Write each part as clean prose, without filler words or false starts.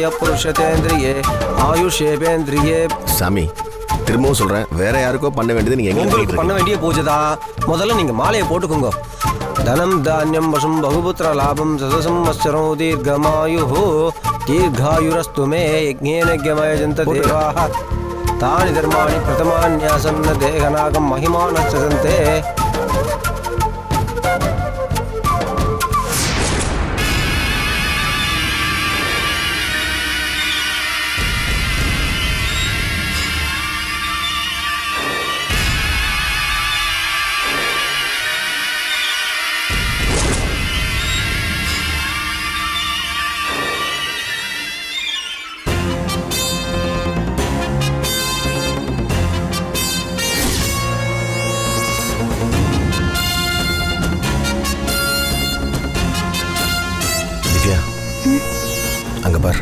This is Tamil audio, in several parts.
प्राणाय पुरुषतेन्द्रिये आयुषेपेन्द्रिये சாமி திரும்பவும் சொல்றேன், வேற யாருக்கோ பண்ண வேண்டியது நீங்க உங்களுக்கு பண்ண வேண்டிய பூஜை தான். முதல்ல நீங்க மாலையை போட்டுக்கோங்க. தனம் தானியம் வசம் பகுபுத்திர லாபம் சதசம்வத்சரம் தீர்க்கமாயு தீர்காயுரஸ்து மே யஜ்ஞேனஜ்ஞமயஜந்த தேவாः தானி தர்மாணி பிரதமான்யாசன்ன தேகநாகம் மகிமானச்சதந்தே. அங்க பார்.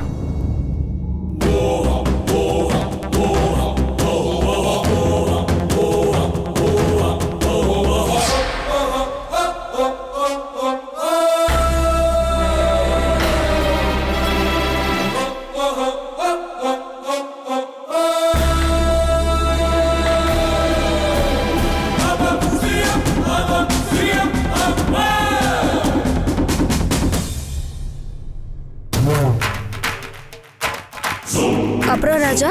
அப்புறம் ராஜா,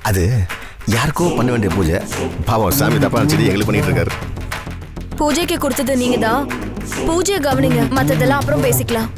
அது யாருக்கோ பண்ண வேண்டிய பூஜை. பாவம் சாமி தப்பா நினைச்சிட்டு எங்களுக்கு பண்ணிட்டு இருக்காரு. பூஜைக்கு கொடுத்தது நீங்க தான். பூஜையை கவனிங்க, மத்ததெல்லாம் அப்புறம் பேசிக்கலாம்.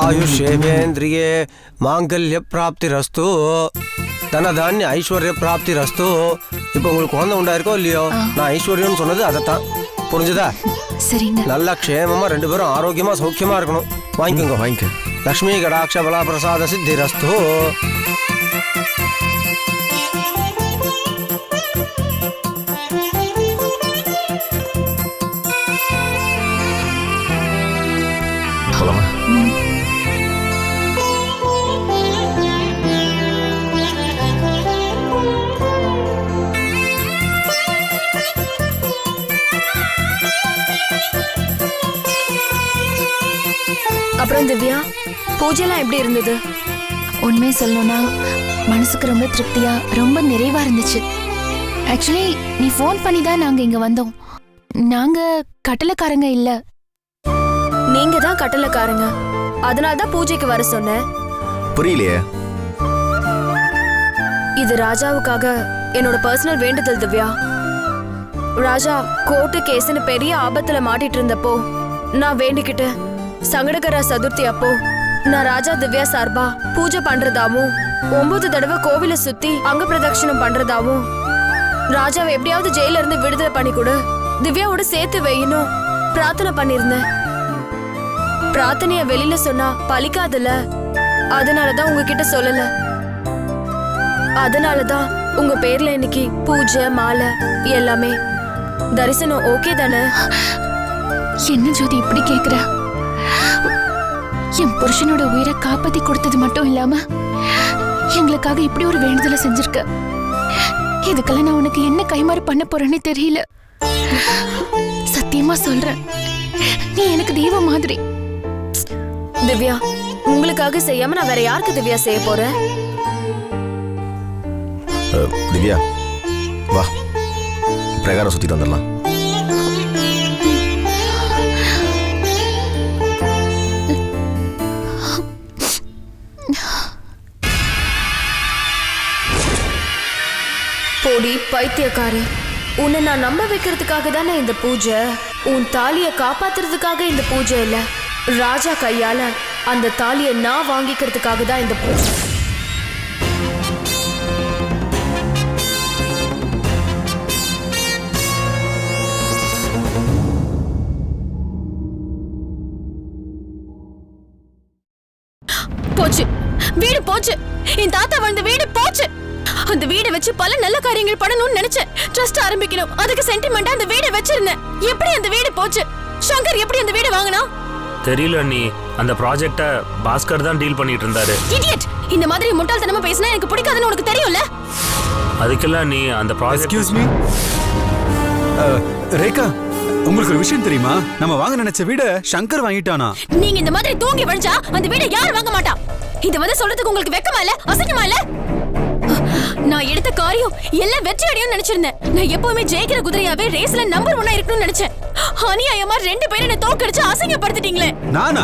आयुष्येवेन्द्रिये मांगल्य प्राप्तिरस्तु தனதானிய ஐஸ்வர்ய பிராப்திரஸ்து. இப்போ உங்களுக்கு குழந்தை உண்டாயிருக்கோ இல்லையோ, நான் ஐஸ்வர்யம்னு சொன்னது அதைத்தான். புரிஞ்சுதா? சரிங்க. நல்லா க்ஷேமமா 2 பேரும் ஆரோக்கியமா சௌக்கியமா இருக்கணும். வாங்கிக்கோங்க. வாங்கிக்க. லக்ஷ்மி கடாட்ச பலா பிரசாத சித்திரஸ்து. அப்புறம் திவ்யா, பூஜைலாம் எப்படி இருந்தது? உண்மையை சொல்லணும்னா மனசுக்கு ரொம்ப திருப்தியா, ரொம்ப நிறைவா இருந்துச்சு. ஆக்சுவலி நீ ஃபோன் பண்ணி தான் நாங்க இங்க வந்தோம். நாங்க கட்டளைக்காரங்க இல்ல. நீங்க தான் கட்டளைக்காரங்க. அதனால தான் பூஜைக்கு வர சொன்னேன். புரியலையே. இது ராஜாவுக்காக என்னோட பர்சனல் வேண்டுதல் திவ்யா. ராஜா கோர்ட்டு கேஸ்னு பெரிய ஆபத்துல மாட்டிட்டு இருந்தப்போ நான் வேண்டிக்கிட்டு சங்கடகர சதுர்த்தி அப்போ நான் ராஜா திவ்யா சார்பா பூஜை பண்றதாவும் 9 தடவை கோவில சுத்தி அங்க பிரதட்சணம் பண்றதாவும் ராஜாவை எப்படியாவது ஜெயில இருந்து விடுதலை பண்ணி கொடு, திவ்யாவோட சேர்த்து வையணும் பிரார்த்தனை பண்ணிருந்தேன். பிரார்த்தனைய வெளியில சொன்னா பலிக்காதுல்ல, அதனாலதான் உங்ககிட்ட சொல்லல. அதனாலதான் உங்க பேர்ல இன்னைக்கு பூஜை மாலை எல்லாமே. தரிசனம் ஓகே தானே? என்ன ஜோதி இப்படி கேக்குற? என் புருஷனோட உயிரை காப்பாத்தி கொடுத்தது மட்டும் இல்லாம எங்களுக்காக இப்படி ஒரு வேண்டுதலை செஞ்சிருக்க. இதுக்கெல்லாம் நான் உனக்கு என்ன கைமாறு பண்ண போறேன்னு தெரியல. சத்தியமா சொல்றேன், நீ எனக்கு தெய்வம் மாதிரி. திவ்யா, உங்களுக்காக செய்யாம நான் வேற யாருக்கு திவ்யா செய்ய போறேன்? திவ்யா வா, பிரகாரம் சுத்திட்டு வந்துடலாம். போடி பைத்தியக்காரி, உன்னை நான் நம்ப வைக்கிறதுக்காக தானே இந்த பூஜை. உன் தாலியை காப்பாத்துறதுக்காக இந்த பூஜை இல்ல. ராஜா கையால அந்த தாலியை நான் வாங்கிக்கிறதுக்காக தான் இந்த பூஜை. போச்சு, வீடு போச்சு. என் தாத்தா வாழ்ந்த வீடு போச்சு. அந்த வீடை வச்சு பல நல்ல காரியங்கள் பண்ணணும்னு நினைச்சேன். ட்ரஸ்ட் ஆரம்பிக்கணும், அதுக்கு சென்டிமெண்டா அந்த வீடை வச்சிருந்தேன். எப்படி அந்த வீடு போச்சு? சங்கர் எப்படி அந்த வீடை வாங்கினா? தெரியல நீ. அந்த ப்ராஜெக்ட பாஸ்கர் தான் டீல் பண்ணிட்டு இருந்தாரு. இடியட்! இந்த மாதிரி முட்டாள்தனமா பேசினா எனக்கு பிடிக்காதுன்னு உனக்கு தெரியும்ல. அதுக்கெல்லாம் நீ அந்த ப்ராஜெக்ட். எக்ஸ்கியூஸ் மீ ரேகா, உங்களுக்கு ஒரு விஷயம் தெரியுமா? நம்ம வாங்க நினைச்ச வீட சங்கர் வாங்கிட்டானா? நீங்க இந்த மாதிரி தூங்கி வழிச்சா அந்த வீடை யார் வாங்க மாட்டா? இத வந்து சொல்றதுக்கு உங்களுக்கு வெக்கமா இல்ல? அசிங்கமா இல்ல? நான் எடுத்த காரியம் எல்லாம் வெற்றி அடையும் நினைச்சிருந்தேன். நான் எப்பவுமே ஜெயிக்கிற குதிரையாவே ரேஸ்ல நம்பர் 1 இருக்கணும்னு நினைச்சேன். அநியாயமா 2 பேரும் என்ன தோக்கடிச்சு அசிங்கப்படுத்திட்டீங்களே. நானா?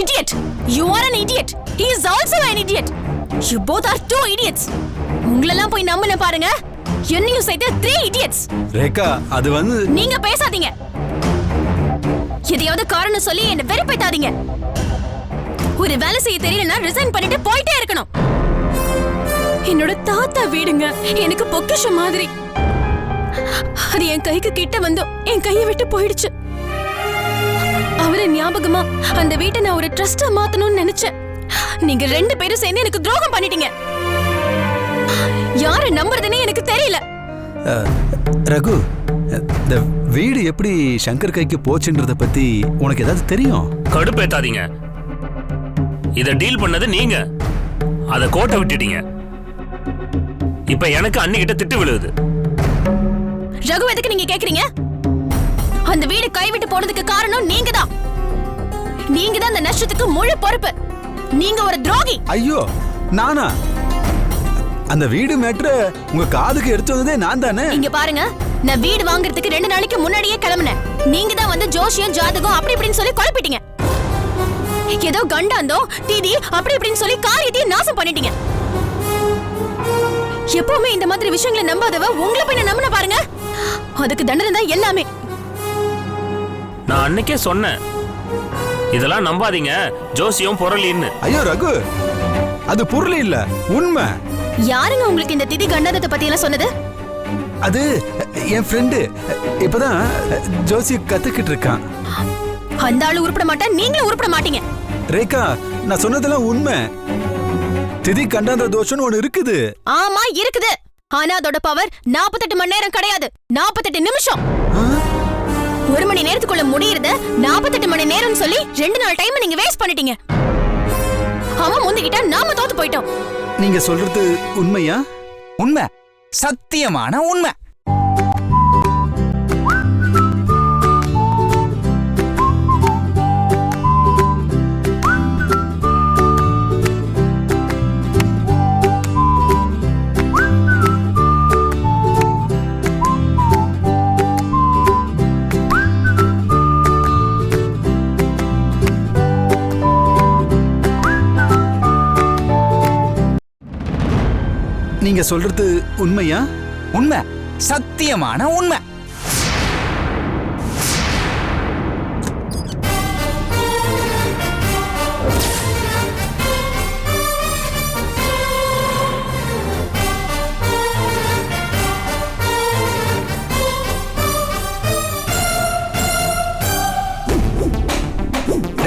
Idiot! You are an idiot. He is also an idiot. You both are 2 idiots. உங்களெல்லாம் போய் நம்பல பாருங்க. என்னையும் சேர்த்து 3 idiots. ரேகா, அது வந்து நீங்க பேசாதீங்க. எதையாவது காரணம் சொல்லி என்ன வெறுப்பேத்தாதீங்க. ஒரு வேலை செய்ய தெரியலனா ரிசைன் பண்ணிட்டு போயிட்டே இருக்கணும். என்னோட தாத்தா வீடுங்க, எனக்கு பொக்கிஷம் மாதிரி. அது என் கைக்கு கிட்ட வந்து என் கையை விட்டு போயிடுச்சு. அவரை ஞாபகமா அந்த வீட்டை நான் ஒரு ட்ரஸ்டா மாத்தணும்னு நினைச்சேன். நீங்க 2 பேரும் சேர்ந்து எனக்கு துரோகம் பண்ணிட்டீங்க. யாரை நம்புறதுன்னு எனக்கு தெரியல. ரகு, இந்த வீடு எப்படி சங்கர் கைக்கு போச்சுன்றத பத்தி உனக்கு ஏதாவது தெரியும்? கடுப்பேத்தாதீங்க. இத டீல் பண்ணது நீங்க. அத கோட்டை விட்டுட்டீங்க. இப்ப எனக்கு அன்னிக்கிட்ட திட்டு விழுகுது. ரகு, எதுக்கு நீங்க கேக்குறீங்க? அந்த வீடு கைவிட்டு போனதுக்கு காரணம் நீங்க தான். நீங்க தான் அந்த நஷ்டத்துக்கு முழு பொறுப்பு. நீங்க ஒரு துரோகி. ஐயோ, நானா? அந்த வீடு மேட்ரு உங்க காதுக்கு எடுத்து வந்ததே நான் தானே. இங்க பாருங்க, நான் வீடு வாங்குறதுக்கு 2 நாளைக்கு முன்னாடியே கிளம்பினேன். நீங்க தான் வந்து ஜோஷியம் ஜாதகம் அப்படி இப்படின்னு சொல்லி குழப்பிட்டீங்க. ஏதோ கண்டாந்தோ தீதி அப்படி இப்படின்னு சொல்லி காரியத்தையும் நாசம் பண்ணிட்டீங்க. எப்பவுமே இந்த மாதிரி விஷயங்களை நம்பாதவ உங்களை போய் நம்பின பாருங்க. அதுக்கு தண்டனை தான் எல்லாமே. நான் அன்னைக்கே சொன்னேன், இதெல்லாம் நம்பாதீங்க, ஜோசியம் பொருளின்னு. ஐயோ ரகு, அது பொருள் இல்ல, உண்மை. யாருங்க உங்களுக்கு இந்த திதி கண்டதத்தை பத்தி எல்லாம் சொன்னது? அது என் ஃப்ரெண்டு இப்பதான் ஜோசிய கத்துக்கிட்டு இருக்கான். அந்த ஆளு உருப்பட மாட்டா, நீங்களும் உருப்பட மாட்டீங்க. ரேகா, நான் சொன்னதெல்லாம் உண்மை. திதி கண்டாந்த தோஷம்னு ஒண்ணு இருக்குது. ஆமா இருக்குது. ஆனா அதோட பவர் 48 மணி நேரம் கிடையாது, 48 நிமிஷம். 1 மணி நேரத்துக்குள்ள முடியறத 48 மணி நேரம் சொல்லி 2 நாள் டைம் நீங்க வேஸ்ட் பண்ணிட்டீங்க. அவன் முந்திக்கிட்டா நாம தோத்து போயிட்டோம். நீங்க சொல்றது உண்மையா? உண்மை, சத்தியமான உண்மை. நீங்க சொல்றது உண்மையா? உண்மை, சத்தியமான உண்மை.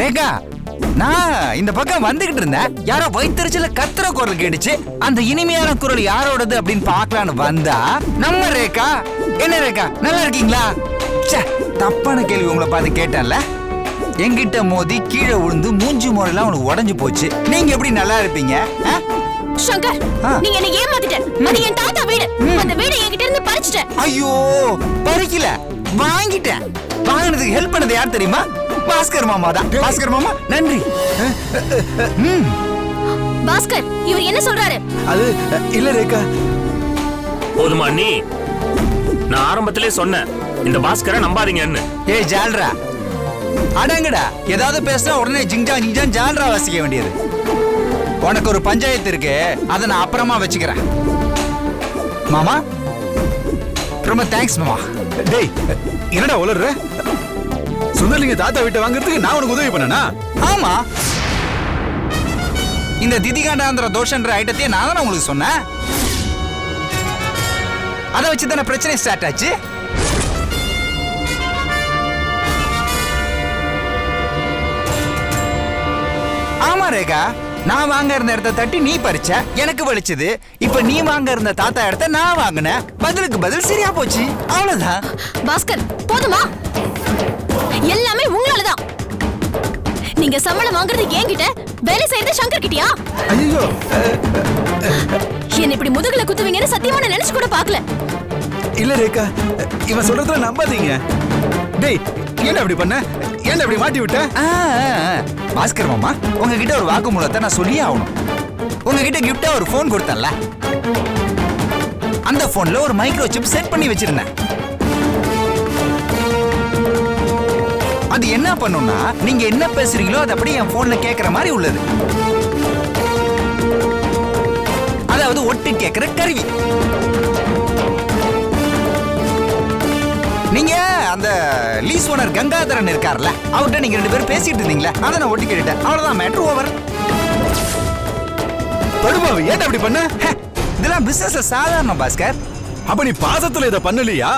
ரேகா, நான் இந்த பக்கம் வந்துகிட்டு இருந்தேன். யாரோ வயிற்றுல கத்துற குரல் கேட்டுச்சு. அந்த இனிமையான குரல் யாரோடது அப்படின்னு பார்க்கலான்னு வந்தா நம்ம ரேகா. என்ன ரேகா, நல்லா இருக்கீங்களா? தப்பான கேள்வி உங்களை பார்த்து கேட்டேன்ல. என்கிட்ட மோதி கீழே விழுந்து மூஞ்சி முறையெல்லாம் உனக்கு உடஞ்சு போச்சு. நீங்க எப்படி நல்லா இருப்பீங்க? சங்கர், நீங்க என்ன ஏமாத்திட்ட. அது என் தாத்தா வீடு. அந்த வீடை என்கிட்ட இருந்து பறிச்சிட்டேன். ஐயோ, பறிக்கல, வாங்கிட்டேன். வாங்கினதுக்கு ஹெல்ப் பண்ணது யார் தெரியுமா? பாஸ்கர் மாமா தான். பாஸ்கர் மாமா, நன்றி. பாஸ்கர், இவர் என்ன சொல்றாரு? அது இல்ல ரேகா. போதுமா நீ? நான் ஆரம்பத்திலே சொன்னேன், இந்த பாஸ்கரை நம்பாதீங்கன்னு. ஏய் ஜால்ரா, அடங்கடா. ஏதாவது பேசினா உடனே ஜிங்ஜா ஜிங்ஜான் ஜால்ரா வாசிக்க வேண்டியது. உனக்கு ஒரு பஞ்சாயத்து இருக்கு, அதை நான் அப்புறமா வச்சுக்கிறேன். மாமா, ரொம்ப தேங்க்ஸ் மாமா. டேய் என்னடா உளர்ற? சுந்தர்லிங்க தாத்தா வீட்டை வாங்குறதுக்கு நான் உனக்கு உதவி பண்ணனா? ஆமா, இந்த திதிகாண்டாந்திர தோஷன்ற ஐட்டத்தையே நான் தானே உங்களுக்கு சொன்னேன். அதை வச்சு தானே பிரச்சனை ஸ்டார்ட் ஆச்சு. ஆமா ரேகா, நான் வாங்க இருந்த இடத்த தட்டி நீ பறிச்ச, எனக்கு வலிச்சது. இப்ப நீ வாங்க இருந்த தாத்தா இடத்த நான் வாங்கினேன். பதிலுக்கு பதில் சரியா போச்சு, அவ்வளவுதான். பாஸ்கர் போதுமா? எல்லாமே உங்களாலதான். நீங்க சம்பளம் வாங்குறது என்கிட்ட, வேலை செய்யறது சங்கர் கிட்டயா? ஐயோ, என்ன இப்படி முதுகுல குத்துவீங்கன்னு சத்தியமா நான் நினைச்சு கூட பார்க்கல. இல்ல ரேகா, இவன் சொல்றதுல நம்பாதீங்க. டேய் என்ன அப்படி பண்ண? என்ன அப்படி மாட்டி விட்ட? பாஸ்கர் மாமா, உங்ககிட்ட ஒரு வாக்குமூலத்தை நான் சொல்லியே ஆகணும். உங்ககிட்ட கிஃப்டா ஒரு போன் கொடுத்தேன்ல, அந்த போன்ல ஒரு மைக்ரோ சிப் செட் பண்ணி வச்சிருந்தேன். அது என்ன பண்ணும்னா, நீங்க என்ன பேசுறீங்களோ அது அப்படியே என் போன்ல கேட்கிற மாதிரி உள்ளது. அதாவது ஒட்டு கேட்கிற கருவி. நீங்க அந்த லீஸ் ஓனர் கங்காதரன் இருக்கார்ல, அவர்கிட்ட நீங்க 2 பேரும் பேசிட்டு இருந்தீங்களா, அதை நான் ஒட்டி கேட்டுட்டேன். அவ்வளவுதான், மேட்ரு ஓவர். படுபாவி, ஏன் அப்படி பண்ண? இதெல்லாம் பிசினஸ் சாதாரணம் பாஸ்கர். அப்ப நீ பாசத்துல இத பண்ணலையா?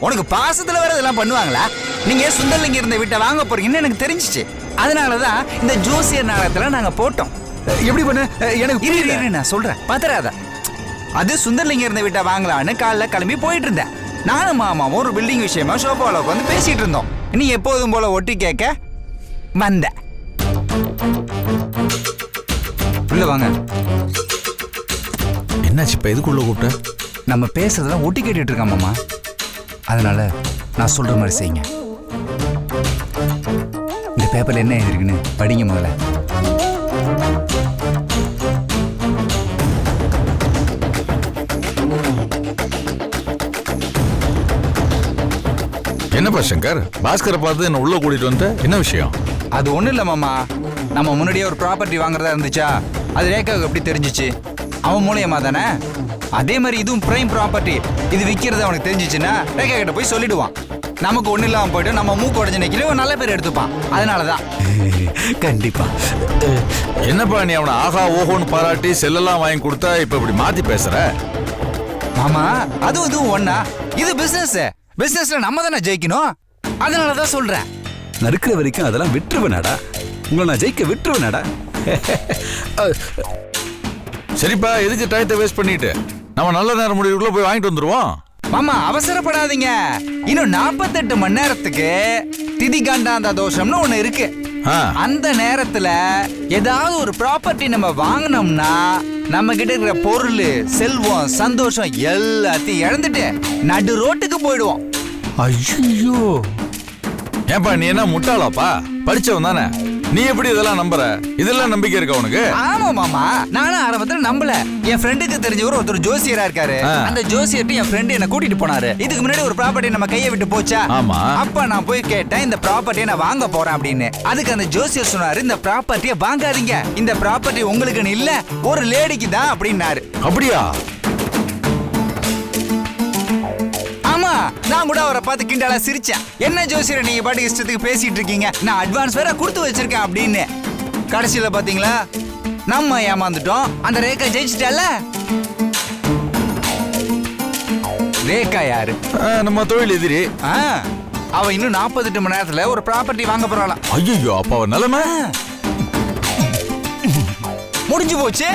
உனக்கு பாசத்துல வேற இதெல்லாம் பண்ணுவாங்களா? நீங்க சுந்தர்லிங்க இருந்த வீட்டை வாங்க போறீங்கன்னு எனக்கு தெரிஞ்சிச்சு. அதனாலதான் இந்த ஜோசியர் நாடகத்துல நாங்க போட்டோம். எப்படி பண்ண? எனக்கு இரு நான் சொல்றேன், பதறாத. அது சுந்தர்லிங்க இருந்த வீட்டை வாங்கலான்னு காலைல கிளம்பி போயிட்டு இருந்தேன். நானும் மாமாவும் ஒரு பில்டிங் விஷயமா ஷோபாவில் உட்காந்து பேசிட்டு இருந்தோம். நீ எப்போதும் போல ஒட்டி கேட்க வந்த. உள்ள வாங்க. என்னாச்சு இப்ப எதுக்குள்ள கூப்பிட்ட? நம்ம பேசுறதெல்லாம் ஒட்டி கேட்டுட்டு இருக்கான் மாமா. அதனால நான் சொல்ற மாதிரி செய்யுங்க. இந்த பேப்பர்ல என்ன எழுதிருக்குன்னு படிங்க முதல்ல. என்னப்பா சங்கர், பாஸ்கரை பார்த்து என்ன உள்ள கூட்டிட்டு வந்த? என்ன விஷயம்? அது ஒண்ணும் இல்ல மாமா, நம்ம முன்னாடியே ஒரு ப்ராப்பர்ட்டி வாங்குறதா இருந்துச்சா, அது ரேகாவுக்கு எப்படி தெரிஞ்சிச்சு? அவன் மூலியமா தானே. அதே மாதிரி இதுவும் பிரைம் ப்ராப்பர்ட்டி. இது விற்கிறது அவனுக்கு தெரிஞ்சிச்சுன்னா ரேகா கிட்ட போய் சொல்லிடுவான். நமக்கு ஒண்ணு இல்லாம போயிட்டு நம்ம மூக்கு உடஞ்ச நிக்கல நல்ல பேர் எடுத்துப்பான். அதனாலதான். கண்டிப்பா. என்னப்பா நீ அவனை ஆகா ஓஹோன்னு பாராட்டி செல்லெல்லாம் வாங்கி கொடுத்தா இப்ப இப்படி மாத்தி பேசுற? மாமா, அதுவும் இதுவும் ஒண்ணா? இது பிசினஸ். பிசினஸ்ல நம்ம தானே ஜெயிக்கணும். அதனாலதான் சொல்றேன். நறுக்கிற வரைக்கும் அதெல்லாம் விட்டுருவனாடா. உங்களை நான் ஜெயிக்க விட்டுருவனாடா. சரிப்பா, எதுக்கு டயத்தை வேஸ்ட் பண்ணிட்டு நம்ம நல்ல நேரம் முடிவுக்குள்ள போய் வாங்கிட்டு வந்துருவோம். மாமா அவசரப்படாதீங்க. இன்னும் 48 மணி நேரத்துக்கு திதிகாண்டாந்த தோஷம்னு ஒண்ணு இருக்கு. அந்த நேரத்துல ஏதாவது ஒரு ப்ராப்பர்ட்டி நம்ம வாங்கினோம்னா நம்ம கிட்ட இருக்கிற பொருள், செல்வம், சந்தோஷம் எல்லாத்தையும் இழந்துட்டு நடு ரோட்டுக்கு போயிடுவோம். ஐயோ, ஏன்பா நீ என்ன முட்டாளாப்பா? படிச்சவன் தானே, நீ எப்படி இதெல்லாம் நம்புற? இதெல்லாம் நம்பிக்கை இருக்கா உனக்கு? ஆமா மாமா, நானும் ஆரம்பத்துல நம்பல. என் ஃப்ரெண்டுக்கு தெரிஞ்சவர் ஒருத்தர் ஜோசியரா இருக்காரு. அந்த ஜோசியர்ட்ட என் ஃப்ரெண்ட் என்ன கூட்டிட்டு போனாரு. இதுக்கு முன்னாடி ஒரு ப்ராப்பர்ட்டி நம்ம கையை விட்டு போச்சா, அப்ப நான் போய் கேட்டேன், இந்த ப்ராப்பர்ட்டியை நான் வாங்க போறேன் அப்படின்னு. அதுக்கு அந்த ஜோசியர் சொன்னாரு, இந்த ப்ராப்பர்ட்டியை வாங்காதீங்க, இந்த ப்ராப்பர்ட்டி உங்களுக்குன்னு இல்ல, ஒரு லேடிக்கு தான் அப்படின்னாரு. அப்படியா? ஆமா, நான் கூட அவரை பார்த்து கிண்டால சிரிச்சேன். என்ன ஜோசியர் நீங்க பாட்டு இஷ்டத்துக்கு பேசிட்டு இருக்கீங்க, நான் அட்வான்ஸ் வேற கொடுத்து வச்சிருக்கேன் அப்படின்னு. கடைசியில பாத்தீங்களா, நம்ம ஏமாந்துட்டோம். அந்த ரேகா ஜெயிச்சிட்டால. ரேகா யாரு? நம்ம தொழில் எதிரி. அவ இன்னும் 48 மணி நேரத்துல ஒரு ப்ராப்பர்ட்டி வாங்க போறாளாம். ஐயோ, அப்ப அவ நிலைமை முடிஞ்சு போச்சு.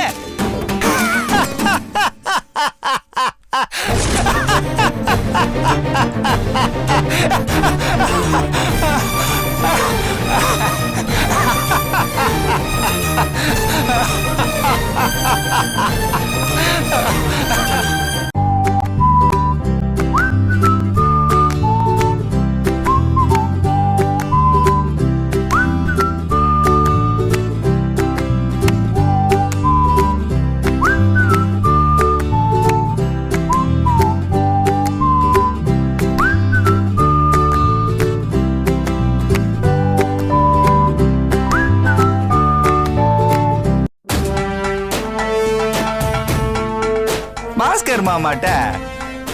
பாஸ்கர் மாமாட்ட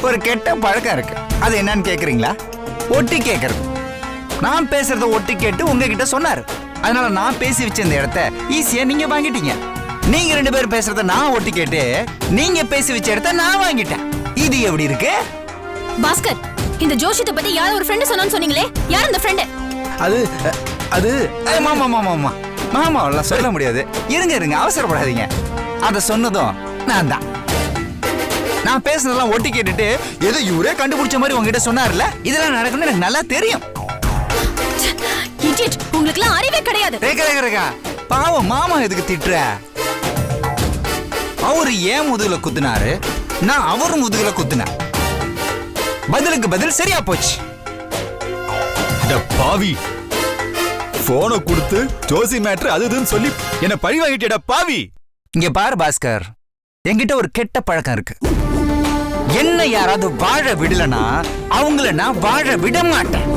ஒரு கெட்ட பழக்கம் இருக்கு. அது என்னன்னு கேக்குறீங்களா? ஒட்டி கேக்குறது. நான் பேசுறத ஒட்டி கேட்டு உங்ககிட்ட சொன்னாரு. அதனால நான் பேசி வச்ச இந்த இடத்த ஈஸியா நீங்க வாங்கிட்டீங்க. நீங்க 2 பேரும் பேசுறத நான் ஒட்டி கேட்டு நீங்க பேசி வச்ச இடத்த நான் வாங்கிட்டேன். இது எப்படி இருக்கு? பாஸ்கர், இந்த ஜோஷியத்தை பத்தி யாரோ ஒரு ஃப்ரெண்ட் சொன்னான்னு சொன்னீங்களே, யார் அந்த ஃப்ரெண்ட்? அது மாமா எல்லாம் சொல்ல முடியாது. இருங்க அவசரப்படாதீங்க. அத சொன்னதும் நான் தான். நான் பேசுனதெல்லாம் ஒட்டி கேட்டுட்டு ஏதோ இவரே கண்டுபிடிச்ச மாதிரி உங்ககிட்ட சொன்னார்ல, இதெல்லாம் நடக்கும்னு எனக்கு நல்லா தெரியும். இடியட், உங்களுக்குலாம் அறிவே கிடையாது. ரேகா பாவம், மாமா எதுக்கு திட்டுற? அவரு ஏன் முதுகுல குத்துனாரு, நான் அவரும் முதுகுல குத்துனேன். பதிலுக்கு பதில் சரியா போச்சு. பாவி, போனை கொடுத்து ஜோசி மேட்டர் அதுன்னு சொல்லி என்ன பழி வாங்கிட்டேடா பாவி. இங்க பாரு பாஸ்கர், என்கிட்ட ஒரு கெட்ட பழக்கம் இருக்கு. என்ன யாராவது வாழ விடலனா அவங்கள நான் வாழ விட மாட்டேன்.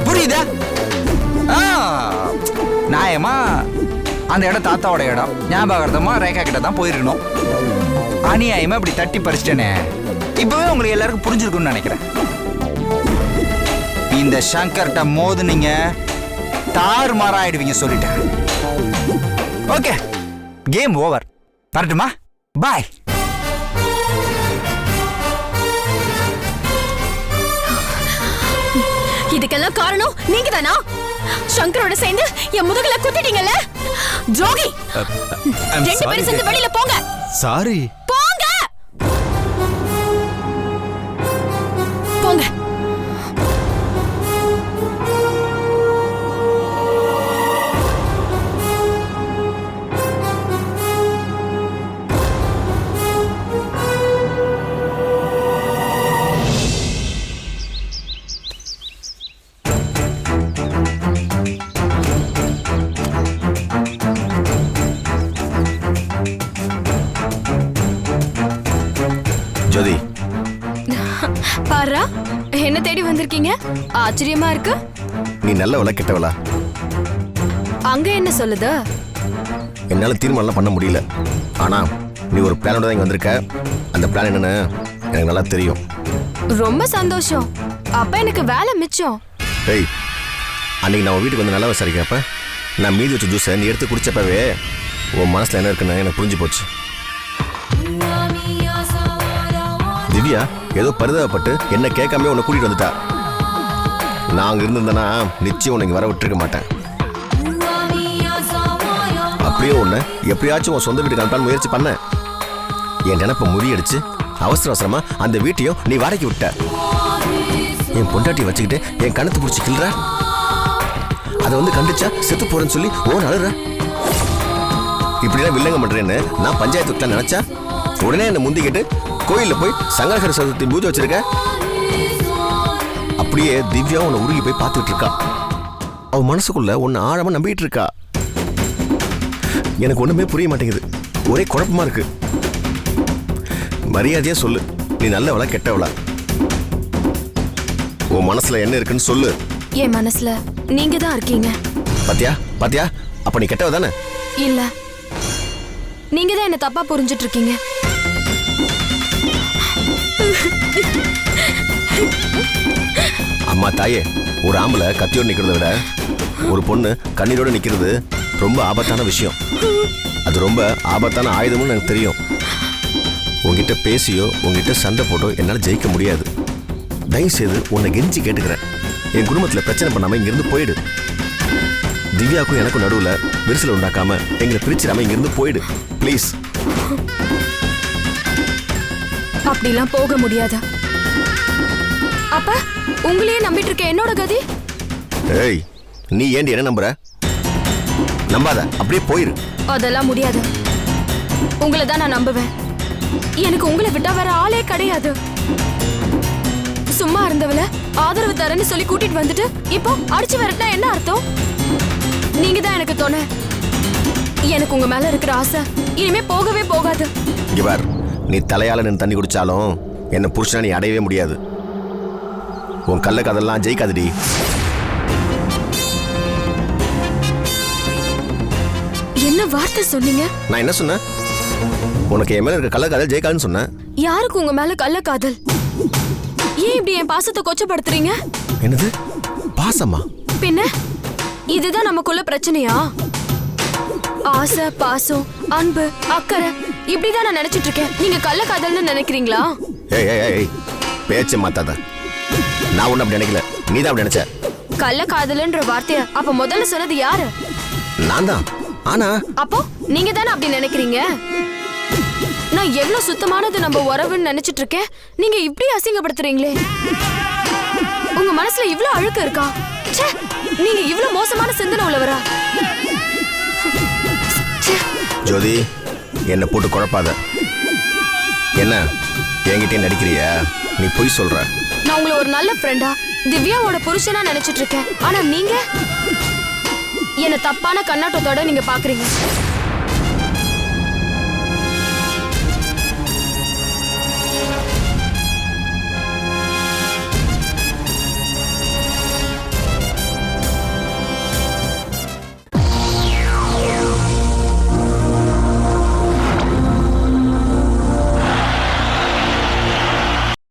புரியுதா? நியாயமா அந்த இடம் தாத்தாவோட இடம், ஞாபகார்த்தமா ரேகா கிட்ட தான் போயிருக்கணும். அநியாயமா இப்படி தட்டி பறிச்சிட்டேனே. இப்பவே உங்களுக்கு எல்லாருக்கும் புரிஞ்சிருக்கும்னு நினைக்கிறேன். இந்த சங்கர்ட்ட மோதுனீங்க தாறுமாறா ஆயிடுவீங்க சொல்லிட்டேன். Okay, game over. வரட்டுமா? பாய். இதுக்கெல்லாம் காரணம் நீங்க தானா? சங்கரோட சேர்ந்து என் முதுகுல குத்திட்டீங்கல்ல, ஜோகி. 2 பேரும் சேர்ந்து வெளியில போங்க. சாரி. போங்க போங்க. ஜோதி, பாரா, என்ன தேடி வந்திருக்கீங்க? ஆச்சரியமா இருக்கு. நீ நல்லவளா கெட்டவளா? அங்க என்ன சொல்லுது? என்னால தீர்மானம் பண்ண முடியல. ஆனா நீ ஒரு பிளானோட தான் இங்க வந்திருக்க. அந்த பிளான் என்னன்னு எனக்கு நல்லா தெரியும். ரொம்ப சந்தோஷம். அப்ப எனக்கு வேலை மிச்சம். டேய், அன்னைக்கு நான் உன் வீட்டுக்கு வந்து நல்லா விசாரிக்கிறப்ப நான் மீதி வச்ச ஜூஸை நீ எடுத்து குடிச்சப்பவே உன் மனசுல என்ன இருக்குன்னு எனக்கு புரிஞ்சு போச்சு. திவ்யா ஏதோ பரிதாபப்பட்டு என்ன கேட்காம உன்னை கூட்டிட்டு வந்துட்டா. நான் அங்க இருந்திருந்தேன்னா நிச்சயம் உன்னை வர விட்டுருக்க மாட்டேன். அப்படியே உன்னை எப்படியாச்சும் உன் சொந்த வீட்டுக்கு அனுப்பான்னு முயற்சி பண்ண. என் நினைப்பை முறியடிச்சு அவசரமா அந்த வீட்டையும் நீ வாடகைக்கு விட்ட. என் பொண்டாட்டி வச்சுக்கிட்டு என் கணத்து பிடிச்சி கிள்ற. அதை வந்து கண்டிச்சா செத்து போறேன்னு சொல்லி ஓன் அழுற. இப்படிலாம் வில்லங்க பண்றேன்னு நான் பஞ்சாயத்து விட்டா நினைச்சா உடனே என்ன முந்திக்கிட்டு கோயில்ல போய் சங்கரகர சதுர்த்தி பூஜை வச்சிருக்க. அப்படியே திவ்யா உன்னை உருகி போய் பார்த்துட்டு இருக்கா. அவ மனசுக்குள்ள உன்னை ஆழமா நம்பிட்டு இருக்கா. எனக்கு ஒண்ணுமே புரிய மாட்டேங்குது. ஒரே குழப்பமா இருக்கு. மரியாதையா சொல்லு, நீ நல்லவளா கெட்டவளா? உன் மனசுல என்ன இருக்குன்னு சொல்லு. என் மனசுல நீங்க தான் இருக்கீங்க. பாத்தியா? அப்ப நீ கெட்டவ தானே? இல்ல, நீங்க தான் என்ன தப்பா புரிஞ்சிட்டு இருக்கீங்க. அம்மா தாயே, ஒரு ஆம்பளை கத்தியோடு நிக்கிறத விட ஒரு பொண்ணு கண்ணீரோட நிக்கிறது ரொம்ப ஆபத்தான விஷயம். அது ரொம்ப ஆபத்தான ஆயுதம்னு எனக்கு தெரியும். உங்ககிட்ட பேசியோ உங்ககிட்ட சண்டை போட்டோ என்னால் ஜெயிக்க முடியாது. தயவு செய்து உன்னை கெஞ்சி கேட்டுக்கிறேன், என் குடும்பத்தில் பிரச்சனை பண்ணாம இங்கிருந்து போயிடு. திவ்யாவுக்கும் எனக்கும் நடுவில் விரிசல் உண்டாக்காம எங்களை பிரிச்சிடாம இங்கிருந்து போயிடு ப்ளீஸ். அப்படிலாம் போக முடியாது. அப்ப உங்களையே நம்பிட்டு இருக்க என்னோட கதி? ஏய், நீ ஏண்டி என்ன நம்புற? நம்பாத, அப்படியே போயிரு. அதெல்லாம் முடியாது. உங்களை தான் நான் நம்புவேன். எனக்கு உங்களை விட்டா வேற ஆளே கிடையாது. சும்மா இருந்தவள ஆதரவு தரேன்னு சொல்லி கூட்டிட்டு வந்துட்டு இப்போ அடிச்சு வரட்டா என்ன அர்த்தம்? நீங்க தான் எனக்கு தோண. எனக்கு உங்க மேல இருக்கிற ஆசை இனிமே போகவே போகாது. இங்க பார், நீ தலையால நின்று தண்ணி குடிச்சாலும் என்ன புருஷனா நீ அடையவே முடியாது. உன் கள்ள கதெல்லாம் ஜெயிக்காதுடி. என்ன வார்த்தை சொன்னீங்க? நான் என்ன சொன்னேன்? உனக்கு என் மேல இருக்க கள்ளக்காதல் ஜெயகால்னு சொன்னேன். யாருக்கு உங்க மேல கள்ள காதல்? ஏன் இப்படி என் பாசத்தை கொச்சப்படுத்துறீங்க? என்னது பாசமா? பின்ன இதுதான் நமக்குள்ள பிரச்சனையா? ஆசை, பாசம், அன்பு, அக்கறை இப்படிதான் நான் நினைச்சிட்டு இருக்கேன். நீங்க கள்ள காதல்னு நினைக்கிறீங்களா? ஏய் ஏய் ஏய் பேச்ச மாத்தாத. நான் ஒன்னும் அப்படி நினைக்கல, நீதான் அப்படி நினைச்ச. கள்ள காதல்ன்ற வார்த்தைய அப்ப முதல்ல சொன்னது யாரு? நான் தான். ஆனா அப்போ நீங்க தானே அப்படி நினைக்கிறீங்க. நான் எவ்வளவு சுத்தமானது நம்ம உறவுன்னு நினைச்சிட்டு இருக்கேன், நீங்க இப்படி அசிங்கப்படுத்துறீங்களே. உங்க மனசுல இவ்வளவு அழுக்கு இருக்கா? ச்சே, நீங்க இவ்வளவு மோசமான சிந்தனை உள்ளவரா? ஜோதி, என்ன போட்டு குழப்பாத. என்ன என்கிட்ட நடிக்கிறியா? நீ பொய் சொல்ற. நான் உங்களை ஒரு நல்ல ஃப்ரெண்டா, திவ்யாவோட புருஷனா நினைச்சிட்டு இருக்கேன். ஆனா நீங்க என்ன தப்பான கண்ணாட்டத்தோட நீங்க பாக்குறீங்க.